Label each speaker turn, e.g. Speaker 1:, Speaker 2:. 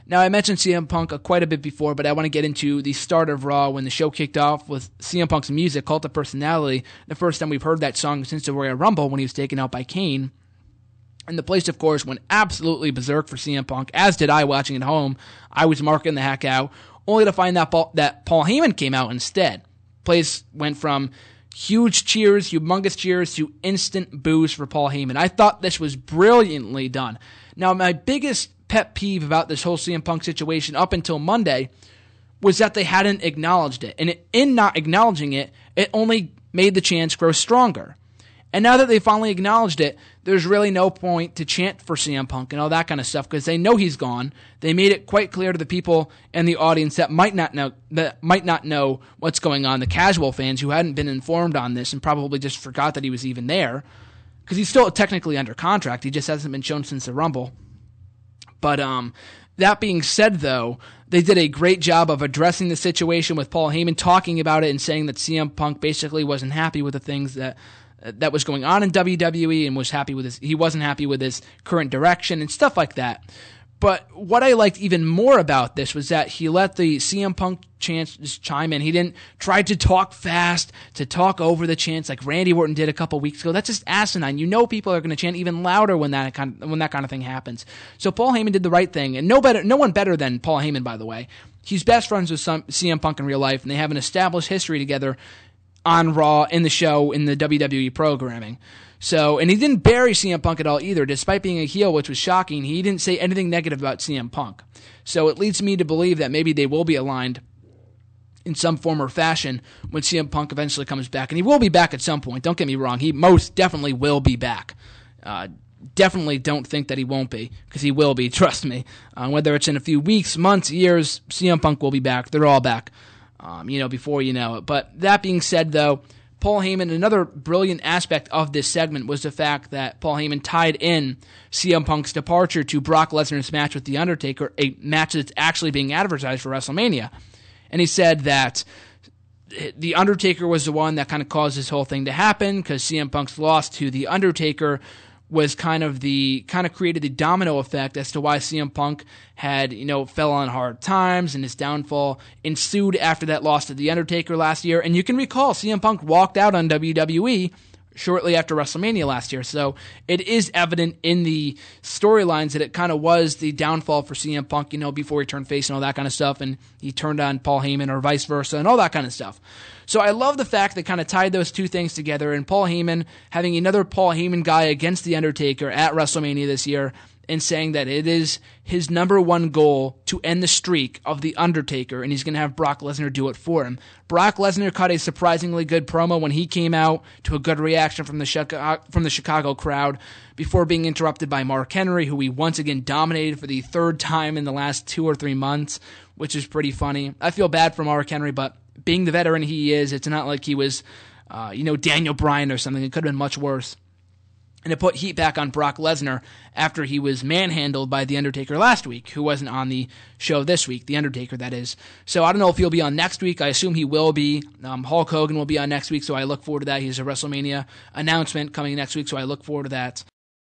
Speaker 1: Now, I mentioned CM Punk quite a bit before, but I want to get into the start of Raw when the show kicked off with CM Punk's music, Cult of Personality, the first time we've heard that song since the Royal Rumble when he was taken out by Kane. And the place, of course, went absolutely berserk for CM Punk, as did I watching at home. I was marking the heck out, only to find that Paul Heyman came out instead. Place went from huge cheers, humongous cheers, to instant boos for Paul Heyman. I thought this was brilliantly done. Now, my biggest pet peeve about this whole CM Punk situation up until Monday was that they hadn't acknowledged it. And in not acknowledging it, it only made the chants grow stronger. And now that they finally acknowledged it, there's really no point to chant for CM Punk and all that kind of stuff because they know he's gone. They made it quite clear to the people in the audience that might not know what's going on, the casual fans who hadn't been informed on this and probably just forgot that he was even there, because he's still technically under contract. He just hasn't been shown since the Rumble. But that being said, though, they did a great job of addressing the situation with Paul Heyman, talking about it and saying that CM Punk basically wasn't happy with the things that was going on in WWE and he wasn't happy with his current direction and stuff like that. But what I liked even more about this was that he let the CM Punk chants just chime in. He didn't try to talk fast, to talk over the chants like Randy Orton did a couple weeks ago. That's just asinine. You know people are going to chant even louder when that kind of thing happens. So Paul Heyman did the right thing, and no one better than Paul Heyman, by the way. He's best friends with CM Punk in real life, and they have an established history together on Raw, in the show, in the WWE programming. So, and he didn't bury CM Punk at all either. Despite being a heel, which was shocking, he didn't say anything negative about CM Punk. So it leads me to believe that maybe they will be aligned in some form or fashion when CM Punk eventually comes back. And he will be back at some point, don't get me wrong. He most definitely will be back. Definitely don't think that he won't be, because he will be, trust me. Whether it's in a few weeks, months, years, CM Punk will be back. They're all back, before you know it. But that being said, though, Paul Heyman, another brilliant aspect of this segment was the fact that Paul Heyman tied in CM Punk's departure to Brock Lesnar's match with The Undertaker, a match that's actually being advertised for WrestleMania. And he said that The Undertaker was the one that kind of caused this whole thing to happen, because CM Punk's loss to The Undertaker was kind of created the domino effect as to why CM Punk had, fell on hard times, and his downfall ensued after that loss to The Undertaker last year. And you can recall CM Punk walked out on WWE shortly after WrestleMania last year. So it is evident in the storylines that it kind of was the downfall for CM Punk, before he turned face and all that kind of stuff, and he turned on Paul Heyman or vice versa and all that kind of stuff. So I love the fact that kind of tied those two things together, and Paul Heyman having another Paul Heyman guy against The Undertaker at WrestleMania this year, and saying that it is his number one goal to end the streak of The Undertaker, and he's going to have Brock Lesnar do it for him. Brock Lesnar cut a surprisingly good promo when he came out, to a good reaction from the Chicago crowd, before being interrupted by Mark Henry, who he once again dominated for the third time in the last 2 or 3 months, which is pretty funny. I feel bad for Mark Henry, but being the veteran he is, it's not like he was, Daniel Bryan or something. It could have been much worse. And it put heat back on Brock Lesnar after he was manhandled by The Undertaker last week, who wasn't on the show this week, The Undertaker, that is. So I don't know if he'll be on next week. I assume he will be. Hulk Hogan will be on next week, so I look forward to that. He has a WrestleMania announcement coming next week, so I look forward to that.